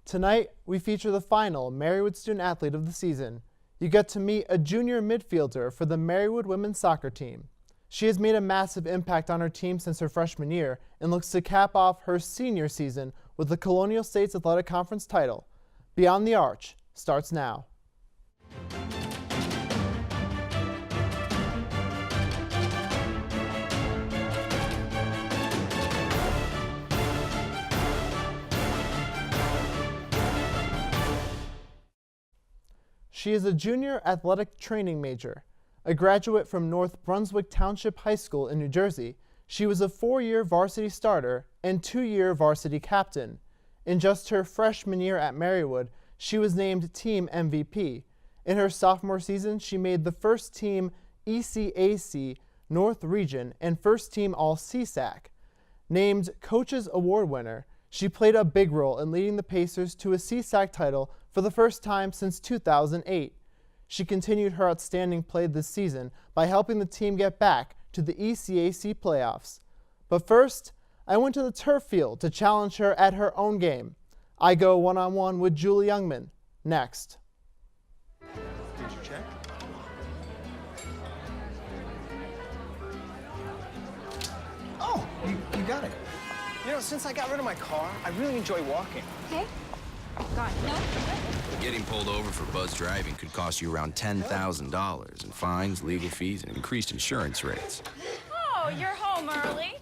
Tonight, we feature the final Marywood Student Athlete of the season. You get to meet a junior midfielder for the Marywood women's soccer team. She has made a massive impact on her team since her freshman year and looks to cap off her senior season with the Colonial States Athletic Conference title. Beyond the Arch starts now. She is a junior athletic training major. A graduate from North Brunswick Township High School in New Jersey, she was a 4-year varsity starter and 2-year varsity captain. In just her freshman year at Marywood, she was named team MVP. In her sophomore season, she made the first team ECAC North Region and first team All-CSAC. Named Coach's Award winner, she played a big role in leading the Pacers to a CSAC title for the first time since 2008. She continued her outstanding play this season by helping the team get back to the ECAC playoffs. But first, I went to the turf field to challenge her at her own game. I go one-on-one with Julie Youngman next. Did you check? Oh, you got it. You know, since I got rid of my car, I really enjoy walking. Okay. God, no. Getting pulled over for buzz driving could cost you around $10,000 in fines, legal fees, and increased insurance rates. Oh, you're home early.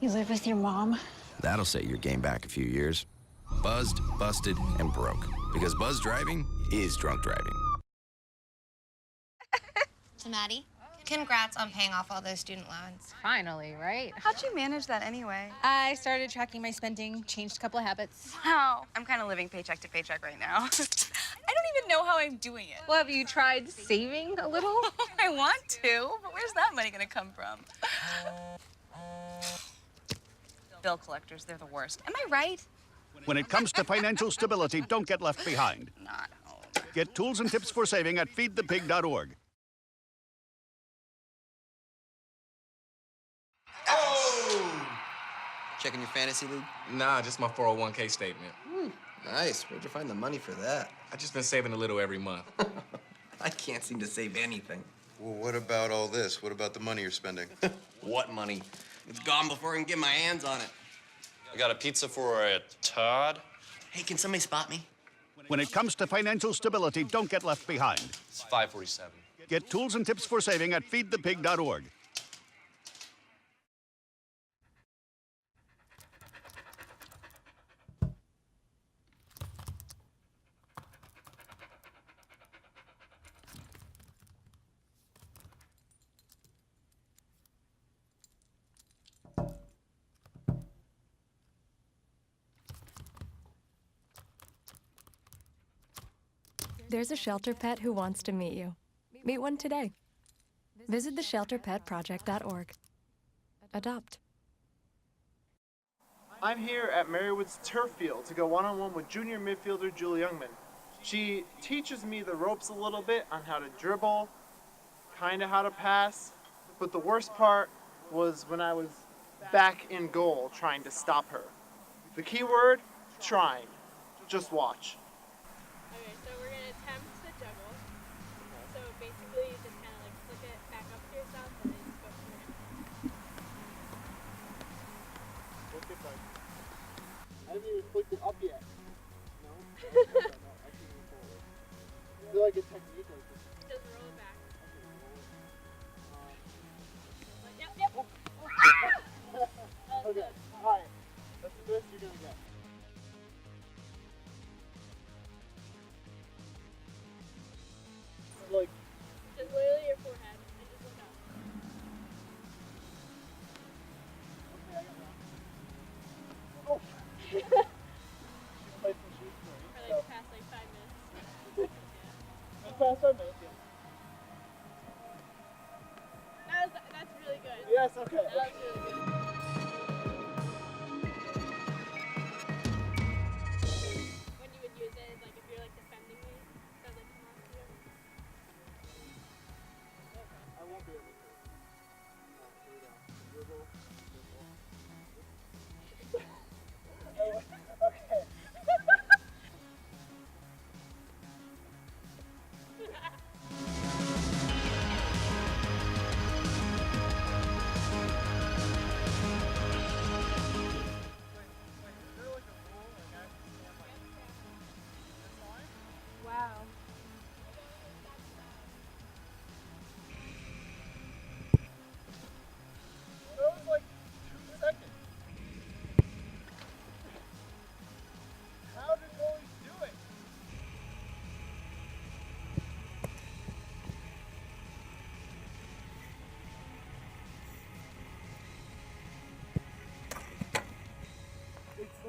You live with your mom? That'll set your game back a few years. Buzzed, busted, and broke. Because buzz driving is drunk driving. To Maddie, congrats on paying off all those student loans. Finally, right? How'd you manage that anyway? I started tracking my spending, changed a couple of habits. Wow, I'm kind of living paycheck to paycheck right now. I don't even know how I'm doing it. Well, have you tried saving a little? I want to, but where's that money gonna come from? Bill collectors, they're the worst. Am I right? When it comes to financial stability, don't get left behind. Not home. Get tools and tips for saving at feedthepig.org. Checking your fantasy league? Nah, just my 401k statement. Nice. Where'd you find the money for that? I just been saving a little every month. I can't seem to save anything. Well, what about all this? What about the money you're spending? What money? It's gone before I can get my hands on it. I got a pizza for a Todd. Hey, can somebody spot me? When it comes to financial stability, don't get left behind. It's 547. Get tools and tips for saving at feedthepig.org. There's a shelter pet who wants to meet you. Meet one today. Visit theshelterpetproject.org. Adopt. I'm here at Marywood's turf field to go one-on-one with junior midfielder Julie Youngman. She teaches me the ropes a little bit on how to dribble, kind of how to pass, but the worst part was when I was back in goal trying to stop her. The key word, trying. Just watch. Okay, so we're going to attempt to juggle. So basically, you just kind of like flick it back up to yourself and then just go from there. Okay, fine. I haven't even flicked it up yet. No? No, I can move forward. I feel like a technique like this. Just roll it back. Okay, Yep. okay, alright. That's the best you're going to get. Like, Just literally your forehead and just look up. okay, I got that. Oh! She played some shoes for me. For like the past like 5 minutes. The past 5 minutes, yeah. That's really good. Yes, okay. That was really good. When you would use it is like if you're like defending me, does it come off to you? I won't be able to. Here we go. Dribble. Okay.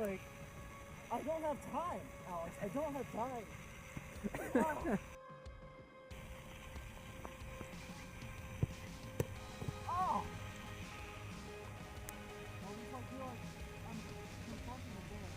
Like, I don't have time, Alex. I don't have time. Oh! Well, we might feel like I'm confronting the game.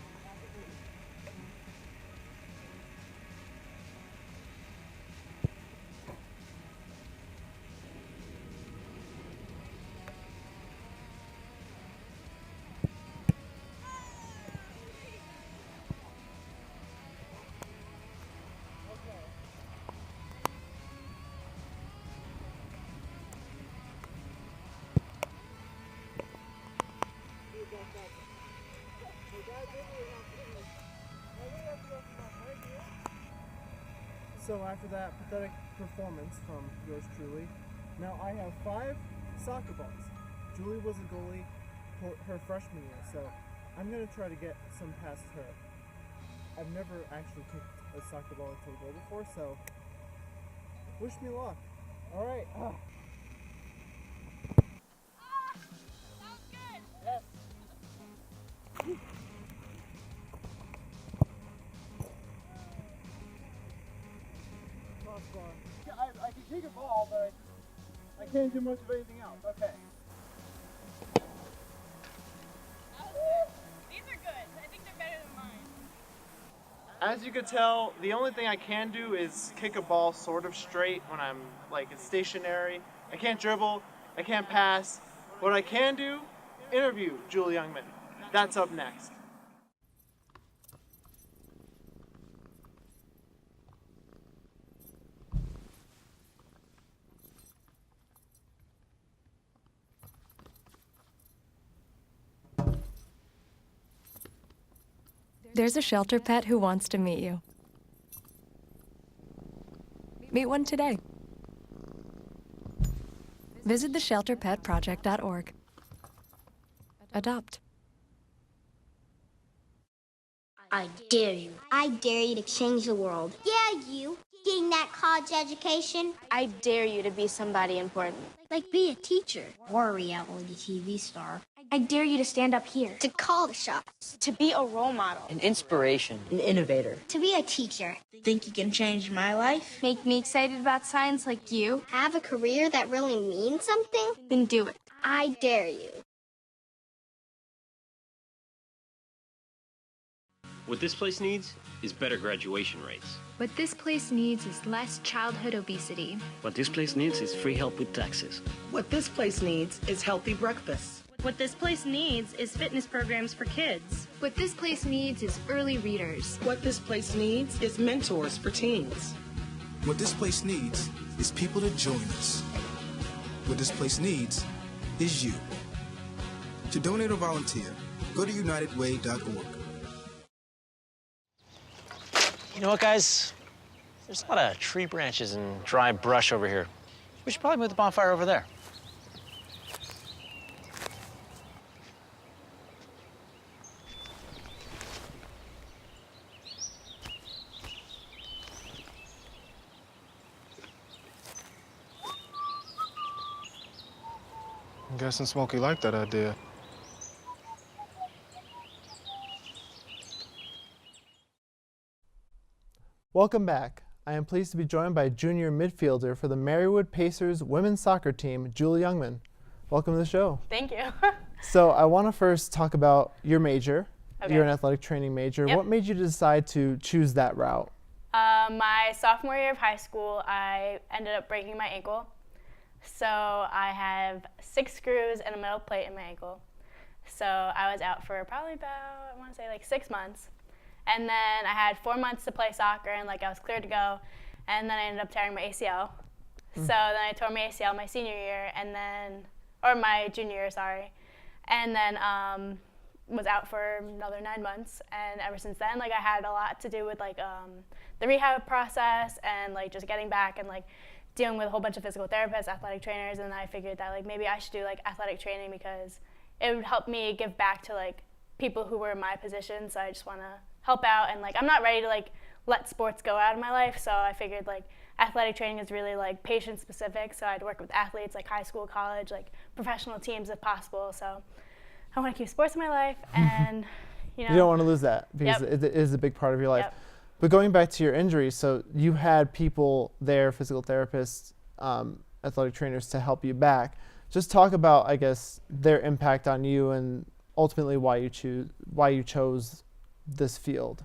So after that pathetic performance from yours truly, now I have 5 soccer balls. Julie was a goalie her freshman year, so I'm going to try to get some past her. I've never actually kicked a soccer ball into a goal before, so wish me luck. All right. Sounds good. Yes. Crossbar. I can kick a ball, but I can't do much of anything else. Okay. These are good. I think they're better than mine. As you can tell, the only thing I can do is kick a ball sort of straight when I'm like it's stationary. I can't dribble, I can't pass. What I can do, interview Julie Youngman. That's up next. There's a shelter pet who wants to meet you. Meet one today. Visit theshelterpetproject.org. Adopt. I dare you. I dare you to change the world. Yeah, you. Getting that college education. I dare you to be somebody important. Like be a teacher. Or a reality TV star. I dare you to stand up here. To call the shots. To be a role model. An inspiration. An innovator. To be a teacher. Think you can change my life? Make me excited about science like you. Have a career that really means something? Then do it. I dare you. What this place needs is better graduation rates. What this place needs is less childhood obesity. What this place needs is free help with taxes. What this place needs is healthy breakfast. What this place needs is fitness programs for kids. What this place needs is early readers. What this place needs is mentors for teens. What this place needs is people to join us. What this place needs is you. To donate or volunteer, go to unitedway.org. You know what, guys? There's a lot of tree branches and dry brush over here. We should probably move the bonfire over there. I'm guessing Smokey liked that idea. Welcome back. I am pleased to be joined by junior midfielder for the Marywood Pacers women's soccer team, Julie Youngman. Welcome to the show. Thank you. So I want to first talk about your major. Okay. You're an athletic training major. Yep. What made you decide to choose that route? My sophomore year of high school, I ended up breaking my ankle. So I have 6 screws and a metal plate in my ankle. So I was out for probably about, I want to say like 6 months. And then I had 4 months to play soccer and like I was cleared to go. And then I ended up tearing my ACL. So then I tore my ACL my senior year or my junior year, sorry. And then was out for another 9 months. And ever since then, like I had a lot to do with like the rehab process and like just getting back and like dealing with a whole bunch of physical therapists, athletic trainers. And I figured that like maybe I should do like athletic training because it would help me give back to like people who were in my position. So I just want to help out, and like I'm not ready to like let sports go out of my life, so I figured like athletic training is really like patient specific, so I'd work with athletes like high school, college, like professional teams if possible. So I want to keep sports in my life, and You know? You don't want to lose that because Yep. it is a big part of your life. Yep. But going back to your injury, so you had people there, physical therapists, athletic trainers to help you back. Just talk about, I guess, their impact on you and ultimately why you chose this field.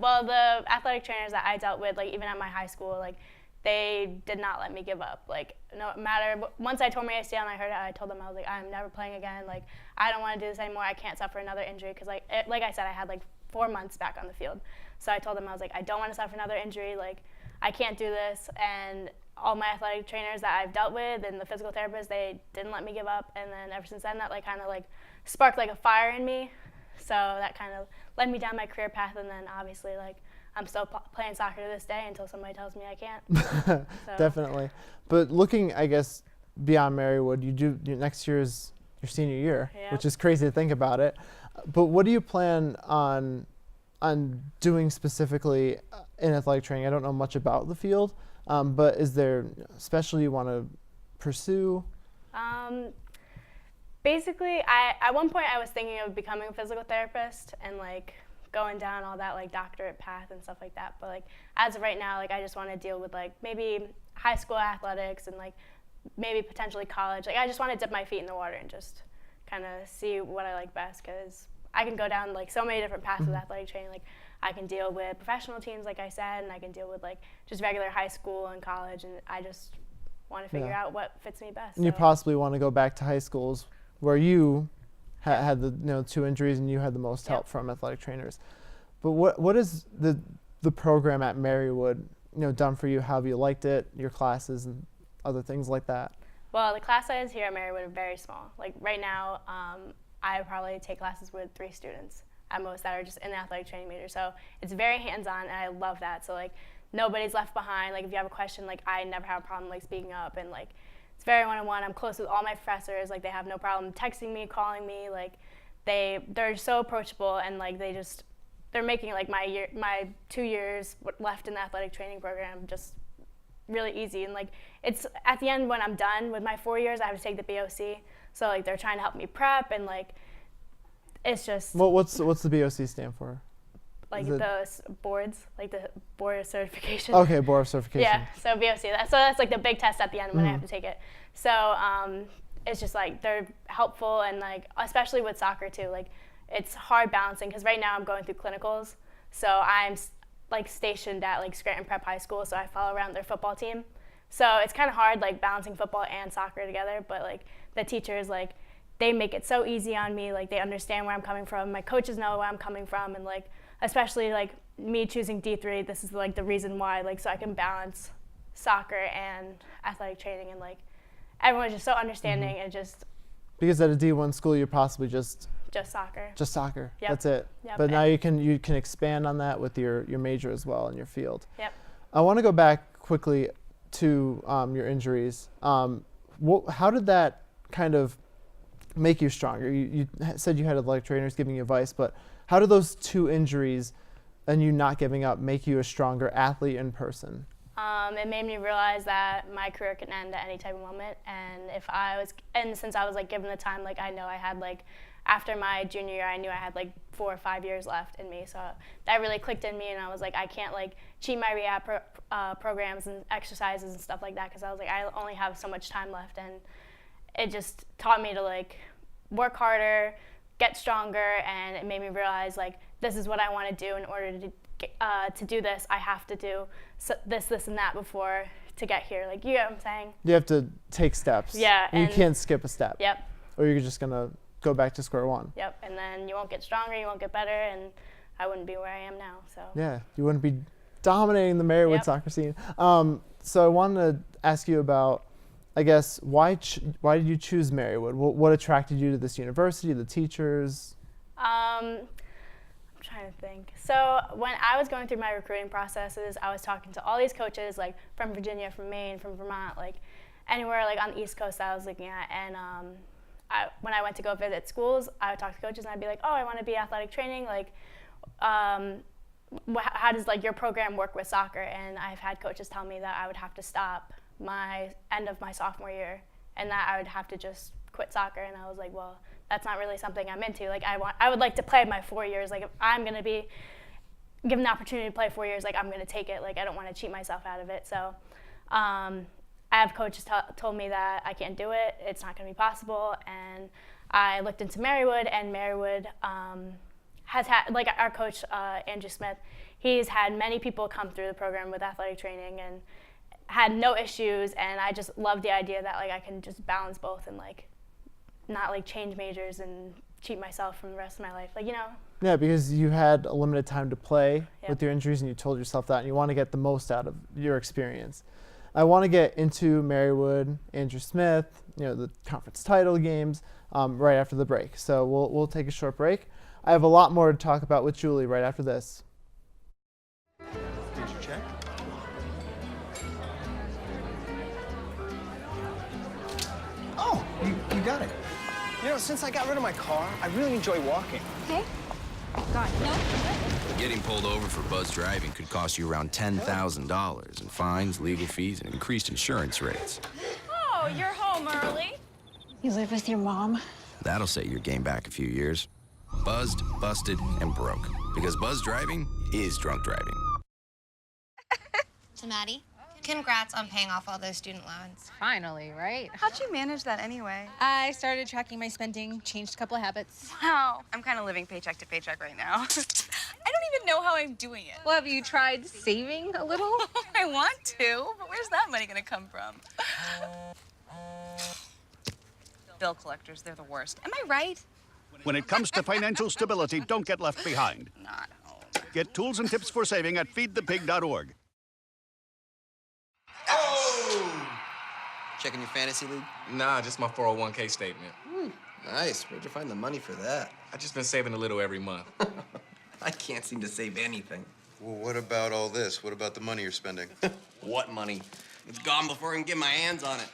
Well, the athletic trainers that I dealt with, like even at my high school, like they did not let me give up. Like no matter, once I tore my ACL and I heard it, I told them, I was like, I'm never playing again. Like I don't want to do this anymore. I can't suffer another injury because like I said, I had like 4 months back on the field. So I told them, I was like, I don't want to suffer another injury. Like I can't do this. And all my athletic trainers that I've dealt with and the physical therapists, they didn't let me give up. And then ever since then, that like kind of like sparked like a fire in me. So that kind of led me down my career path. And then obviously like I'm still playing soccer to this day until somebody tells me I can't. So. Definitely. But looking, I guess, beyond Marywood, next year is your senior year, Yep. which is crazy to think about it. But what do you plan on doing specifically in athletic training? I don't know much about the field, but is there a specialty you want to pursue? Basically, at one point I was thinking of becoming a physical therapist and like going down all that like doctorate path and stuff like that. But like as of right now, like I just want to deal with like maybe high school athletics and like maybe potentially college. Like I just want to dip my feet in the water and just kind of see what I like best, because I can go down like so many different paths with athletic training. Like I can deal with professional teams, like I said, and I can deal with like just regular high school and college, and I just want to figure out what fits me best. And you possibly want to go back to high schools where you had the 2 injuries and you had the most help from athletic trainers. But what is the program at Marywood done for you? How have you liked it? Your classes and other things like that? Well, the class sizes here at Marywood are very small. Like right now, I probably take classes with 3 students at most that are just in the athletic training major. So it's very hands-on, and I love that. So like nobody's left behind. Like if you have a question, like I never have a problem like speaking up, and like it's very one-on-one. I'm close with all my professors. Like they have no problem texting me, calling me. Like they're so approachable, and like they're making like my 2 years left in the athletic training program just really easy. And like it's at the end when I'm done with my 4 years, I have to take the BOC. So like they're trying to help me prep, and like it's just. What's the BOC stand for? Like the boards, like the board of certification. Okay, board of certification. Yeah, so BOC. So that's like the big test at the end when I have to take it. So it's just like they're helpful, and like especially with soccer too. Like it's hard balancing because right now I'm going through clinicals. So I'm like stationed at like Scranton Prep High School, so I follow around their football team. So it's kind of hard like balancing football and soccer together. But like the teachers, like they make it so easy on me. Like they understand where I'm coming from. My coaches know where I'm coming from, and like. Especially like me choosing D3, this is like the reason why, like so I can balance soccer and athletic training, and like everyone's just so understanding and just. Because at a D1 school, you're possibly just soccer. Just soccer. Yep. That's it. Yep. But now you can expand on that with your major as well in your field. Yep. I want to go back quickly to your injuries. How did that kind of make you stronger? You said you had athletic trainers giving you advice, but how do those 2 injuries and you not giving up make you a stronger athlete in person? It made me realize that my career can end at any type of moment, and since I was like given the time, like I know I had like after my junior year, I knew I had like 4 or 5 years left in me. So that really clicked in me, and I was like, I can't like cheat my rehab programs and exercises and stuff like that, because I was like, I only have so much time left, and it just taught me to like work harder, get stronger, and it made me realize like this is what I want to do. In order to do this, I have to do this, and that before to get here. Like, you know what I'm saying? You have to take steps. Yeah. And you can't skip a step. Yep. Or you're just gonna go back to square one. Yep. And then you won't get stronger, you won't get better, and I wouldn't be where I am now. So. Yeah, you wouldn't be dominating the Marywood soccer scene. So I wanted to ask you about, I guess, why did you choose Marywood? What attracted you to this university, the teachers? I'm trying to think. So when I was going through my recruiting processes, I was talking to all these coaches, like from Virginia, from Maine, from Vermont, like anywhere like on the East Coast that I was looking at. And when I went to go visit schools, I would talk to coaches and I'd be like, oh, I want to be athletic training. Like, how does like your program work with soccer? And I've had coaches tell me that I would have to stop my end of my sophomore year and that I would have to just quit soccer. And I was like, well, that's not really something I'm into. Like I would like to play my 4 years. Like if I'm going to be given the opportunity to play 4 years, like I'm going to take it. Like I don't want to cheat myself out of it. So I have coaches told me that I can't do it. It's not going to be possible. And I looked into Marywood, and Marywood has had, like our coach, Andrew Smith, he's had many people come through the program with athletic training and had no issues. And I just love the idea that like I can just balance both and like not like change majors and cheat myself from the rest of my life. Like, you know. Yeah, because you had a limited time to play with your injuries, and you told yourself that, and you want to get the most out of your experience. I want to get into Marywood, Andrew Smith, you know, the conference title games right after the break. So we'll take a short break. I have a lot more to talk about with Julie right after this. Did you check? Oh, you got it. You know, since I got rid of my car, I really enjoy walking. Okay. God, no. Getting pulled over for buzz driving could cost you around $10,000 in fines, legal fees, and increased insurance rates. Oh, you're home early. You live with your mom? That'll set your game back a few years. Buzzed, busted, and broke. Because buzz driving is drunk driving. So, Maddie, congrats on paying off all those student loans. Finally, right? How'd you manage that anyway? I started tracking my spending, changed a couple of habits. Wow. I'm kind of living paycheck to paycheck right now. I don't even know how I'm doing it. Well, have you tried saving a little? I want to, but where's that money gonna come from? Bill collectors, they're the worst. Am I right? When it comes to financial stability, don't get left behind. Not home. Get tools and tips for saving at feedthepig.org. Oh! Checking your fantasy league? Nah, just my 401k statement. Nice. Where'd you find the money for that? I just been saving a little every month. I can't seem to save anything. Well, what about all this? What about the money you're spending? What money? It's gone before I can get my hands on it.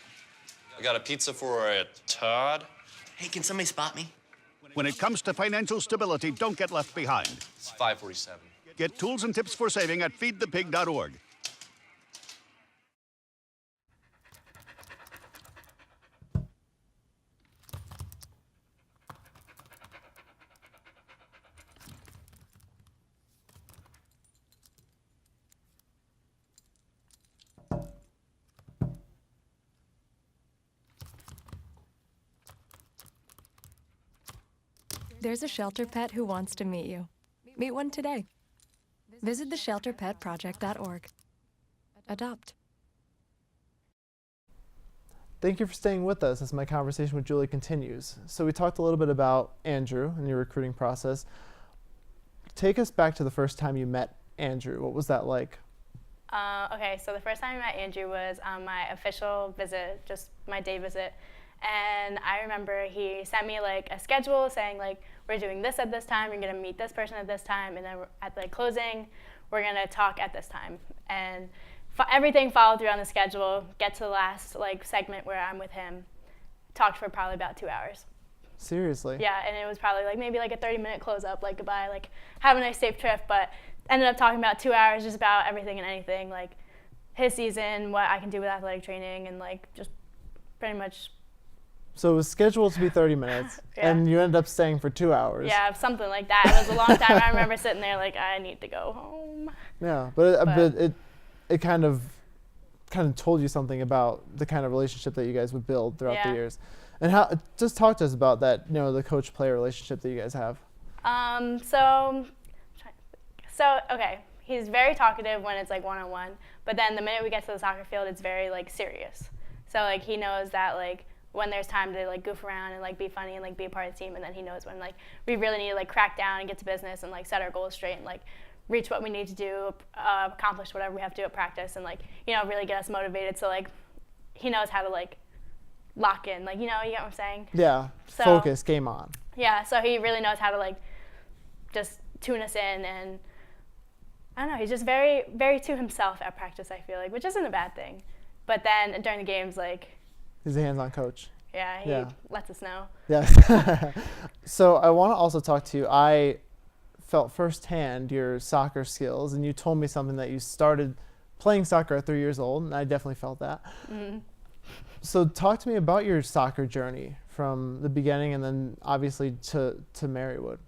I got a pizza for a Todd. Hey, can somebody spot me? When it comes to financial stability, don't get left behind. It's 547. Get tools and tips for saving at feedthepig.org. There's a shelter pet who wants to meet you. Meet one today. Visit theshelterpetproject.org. Adopt. Thank you for staying with us as my conversation with Julie continues. So we talked a little bit about Andrew and your recruiting process. Take us back to the first time you met Andrew. What was that like? Okay, so the first time I met Andrew was on my official visit, just my day visit. And I remember he sent me like a schedule saying like, we're doing this at this time, you're gonna meet this person at this time, and then at the closing, we're gonna talk at this time. And everything followed through on the schedule, get to the last like segment where I'm with him, talked for probably about 2 hours. Seriously? Yeah, and it was probably like maybe like a 30-minute close up, like goodbye, like have a nice safe trip, but ended up talking about 2 hours just about everything and anything, like his season, what I can do with athletic training, and like just pretty much. So it was scheduled to be 30 minutes, and you ended up staying for 2 hours. Yeah, something like that. It was a long time. I remember sitting there like, I need to go home. Yeah, but it kind of told you something about the kind of relationship that you guys would build throughout the years. And how, just talk to us about that, you know, the coach-player relationship that you guys have. So okay, he's very talkative when it's like one-on-one, but then the minute we get to the soccer field, it's very like serious. So like he knows that like when there's time to like goof around and like be funny and like be a part of the team, and then he knows when like we really need to like crack down and get to business and like set our goals straight and like reach what we need to do, accomplish whatever we have to do at practice, and like, you know, really get us motivated. So like he knows how to like lock in, like, you know, you get what I'm saying? Yeah, so, focus, game on. Yeah, so he really knows how to like just tune us in, and I don't know, he's just very, very to himself at practice, I feel like, which isn't a bad thing. But then during the games, like, he's a hands-on coach. Yeah, he lets us know. Yes. So I want to also talk to you. I felt firsthand your soccer skills, and you told me something that you started playing soccer at 3 years old, and I definitely felt that. Mm-hmm. So talk to me about your soccer journey from the beginning and then obviously to Marywood?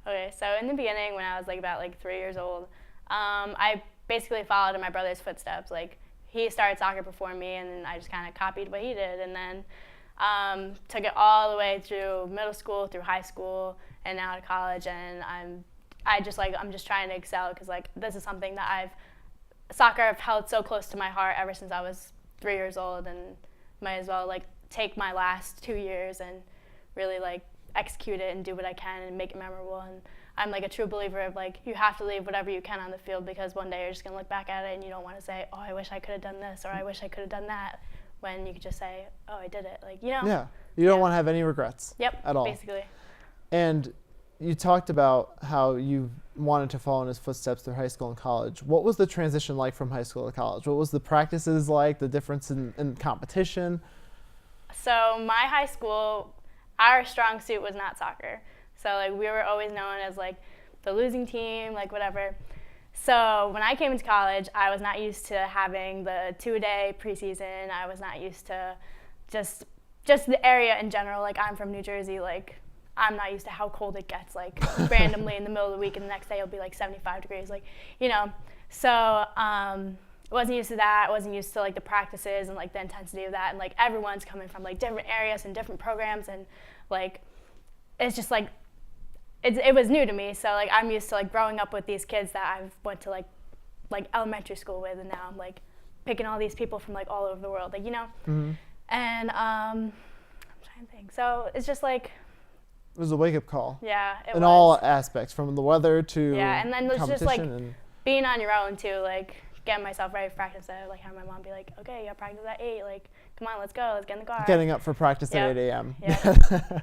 Okay, so in the beginning, when I was like about like 3 years old, I basically followed in my brother's footsteps. Like, he started soccer before me, and then I just kind of copied what he did, and then took it all the way through middle school, through high school, and now to college. And I'm just trying to excel, because like this is something that soccer I've held so close to my heart ever since I was 3 years old, and might as well like take my last 2 years and really like execute it and do what I can and make it memorable. And I'm like a true believer of like, you have to leave whatever you can on the field, because one day you're just gonna look back at it and you don't want to say, oh, I wish I could have done this, or I wish I could have done that, when you could just say, oh, I did it. Like, you know? Yeah, you don't want to have any regrets. Yep, at all. basically. And you talked about how you wanted to follow in his footsteps through high school and college. What was the transition like from high school to college? What was the practices like, the difference in competition? So my high school, our strong suit was not soccer. So like we were always known as like the losing team, like whatever. So when I came into college, I was not used to having the 2-day preseason. I was not used to just the area in general. Like, I'm from New Jersey, like I'm not used to how cold it gets, like randomly in the middle of the week, and the next day it'll be like 75 degrees, like, you know. So wasn't used to that. Wasn't used to like the practices and like the intensity of that, and like everyone's coming from like different areas and different programs, and like it's just like it was new to me. So like I'm used to like growing up with these kids that I've went to like elementary school with, and now I'm like picking all these people from like all over the world, like, you know. Mm-hmm. And I'm trying to think. So it's just like, it was a wake-up call. Yeah, it was. In all aspects, from the weather to yeah, and then there's just like and being on your own too, like getting myself ready for practice. Like having my mom be like, okay, you got practice at 8, like come on, let's go, let's get in the car. Getting up for practice at 8 a.m. Yeah.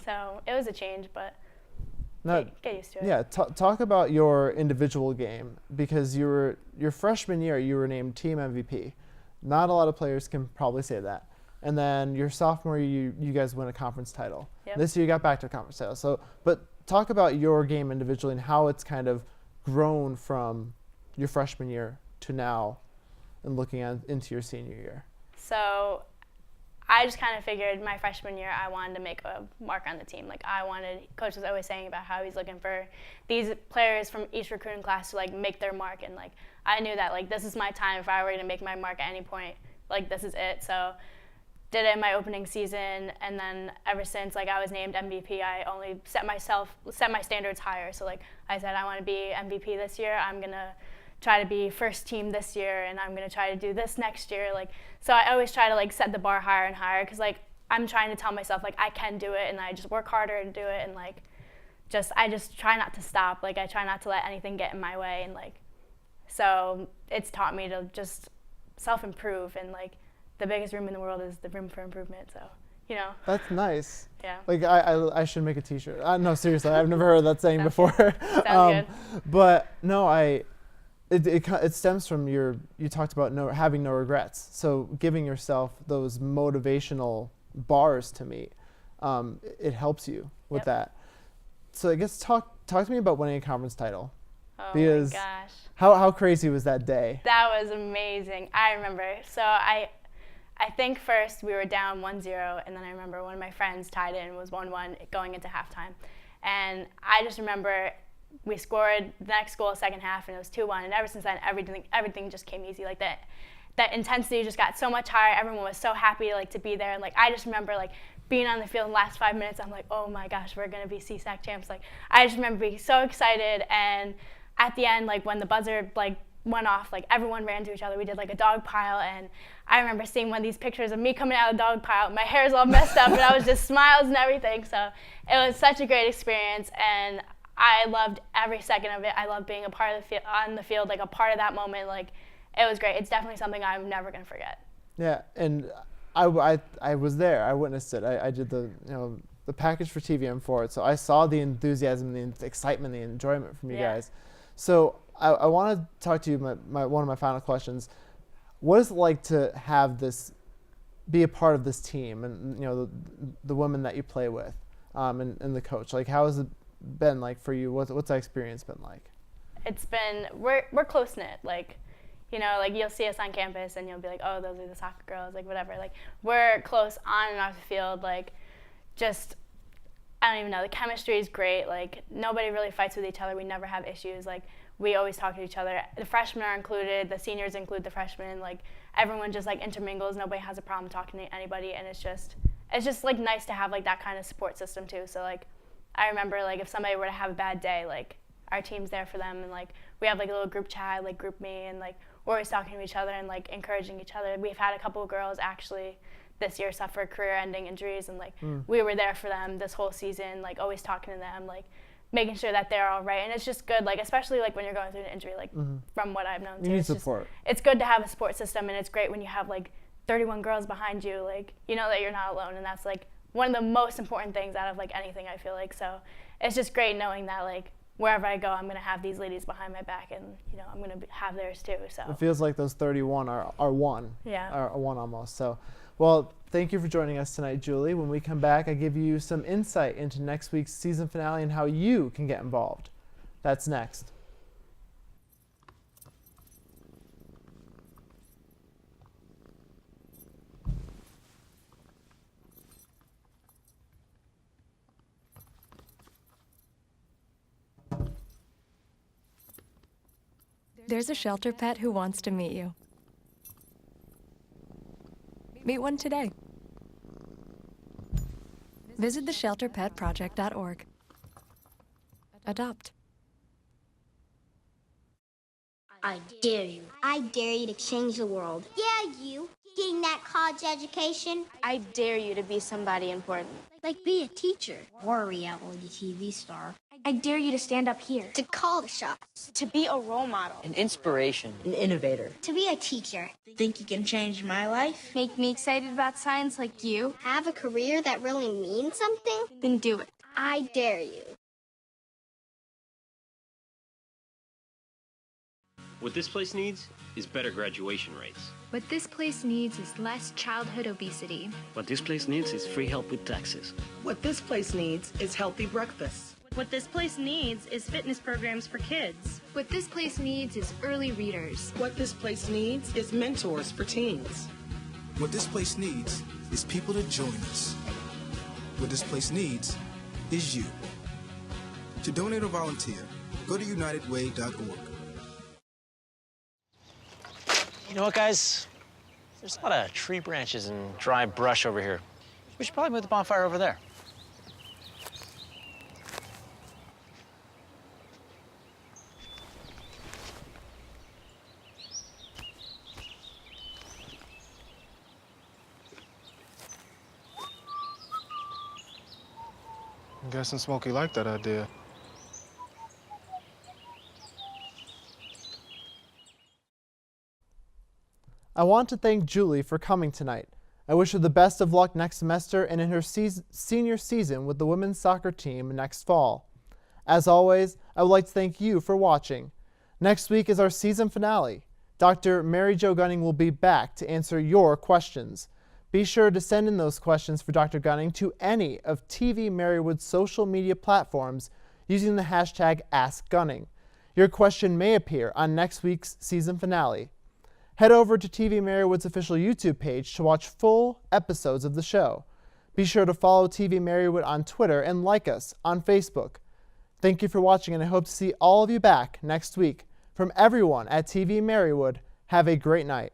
So it was a change, but get used to it. Yeah, talk about your individual game, because your freshman year you were named team MVP. Not a lot of players can probably say that. And then your sophomore year, you guys win a conference title. Yep. This year you got back to a conference title. So, but talk about your game individually and how it's kind of grown from your freshman year to now, and looking into your senior year. So I just kind of figured my freshman year I wanted to make a mark on the team. Like Coach was always saying about how he's looking for these players from each recruiting class to like make their mark, and like I knew that like this is my time. If I were to make my mark at any point, like this is it. So did it in my opening season, and then ever since like I was named MVP, I only set my standards higher. So like I said, I want to be MVP this year. I'm gonna try to be first team this year, and I'm gonna try to do this next year. Like, so I always try to like set the bar higher and higher, because like I'm trying to tell myself like I can do it, and I just work harder to do it, and like I just try not to stop. Like I try not to let anything get in my way, and like so it's taught me to just self-improve, and like the biggest room in the world is the room for improvement. So, you know. That's nice. Yeah. Like I should make a T-shirt. No, seriously, I've never heard that saying before. Sounds good. But no, it stems from you talked about having no regrets. So giving yourself those motivational bars to meet, it helps you with that. So I guess talk to me about winning a conference title. Oh because my gosh. How crazy was that day? That was amazing. I remember. So I think first we were down 1-0, and then I remember one of my friends tied in, was 1-1 going into halftime. And I just remember we scored the next goal second half, and it was 2-1, and ever since then everything just came easy. Like that intensity just got so much higher. Everyone was so happy like to be there, and like I just remember like being on the field in the last 5 minutes. I'm like, oh my gosh, we're gonna be CSAC champs. Like I just remember being so excited, and at the end, like when the buzzer like went off, like everyone ran to each other. We did like a dog pile, and I remember seeing one of these pictures of me coming out of the dog pile. My hair's all messed up, and I was just smiles and everything. So it was such a great experience, and I loved every second of it. I loved being a part of on the field, like a part of that moment. Like it was great. It's definitely something I'm never gonna forget. Yeah, and I was there. I witnessed it. I did the package for TVM for it. So I saw the enthusiasm, the excitement, the enjoyment from you guys. So I want to talk to you. One of my final questions: what is it like to have be a part of this team, and the women that you play with, and the coach? Like, how has it been like for you? What's that experience been like? It's been we're close knit. Like, like you'll see us on campus, and you'll be like, oh, those are the soccer girls, like whatever. Like we're close on and off the field. Like just, I don't even know, the chemistry is great. Like, nobody really fights with each other. We never have issues. Like, we always talk to each other. The freshmen are included, the seniors include the freshmen. Like, everyone just like intermingles. Nobody has a problem talking to anybody, and it's just like nice to have like that kind of support system too. So like, I remember like if somebody were to have a bad day, like our team's there for them, and like we have like a little group chat, like group me, and like we're always talking to each other and like encouraging each other. We've had a couple of girls actually this year suffer career-ending injuries, and like we were there for them this whole season, like always talking to them, like making sure that they're all right. And it's just good, like especially like when you're going through an injury, like from what I've known too. You need it's support. It's good to have a support system, and it's great when you have like 31 girls behind you, like you know that you're not alone, and that's like one of the most important things out of like anything, I feel like. So it's just great knowing that like wherever I go, I'm gonna have these ladies behind my back, and you know I'm gonna have theirs too. So it feels like those 31 are one. Yeah. Are one almost. So, well, thank you for joining us tonight, Julie. When we come back, I give you some insight into next week's season finale and how you can get involved. That's next. There's a shelter pet who wants to meet you. Meet one today. Visit theshelterpetproject.org. Adopt. I dare you. I dare you to change the world. Yeah, you. Getting that college education. I dare you to be somebody important. Like be a teacher. Or a reality TV star. I dare you to stand up here. To call the shots. To be a role model. An inspiration. An innovator. To be a teacher. Think you can change my life? Make me excited about science like you. Have a career that really means something? Then do it. I dare you. What this place needs is better graduation rates. What this place needs is less childhood obesity. What this place needs is free help with taxes. What this place needs is healthy breakfast. What this place needs is fitness programs for kids. What this place needs is early readers. What this place needs is mentors for teens. What this place needs is people to join us. What this place needs is you. To donate or volunteer, go to unitedway.org. You know what, guys? There's a lot of tree branches and dry brush over here. We should probably move the bonfire over there. I'm guessing Smokey liked that idea. I want to thank Julie for coming tonight. I wish her the best of luck next semester and in her senior season with the women's soccer team next fall. As always, I would like to thank you for watching. Next week is our season finale. Dr. Mary Jo Gunning will be back to answer your questions. Be sure to send in those questions for Dr. Gunning to any of TV-Marywood's social media platforms using the hashtag AskGunning. Your question may appear on next week's season finale. Head over to TV-Marywood's official YouTube page to watch full episodes of the show. Be sure to follow TV-Marywood on Twitter and like us on Facebook. Thank you for watching, and I hope to see all of you back next week. From everyone at TV-Marywood, have a great night.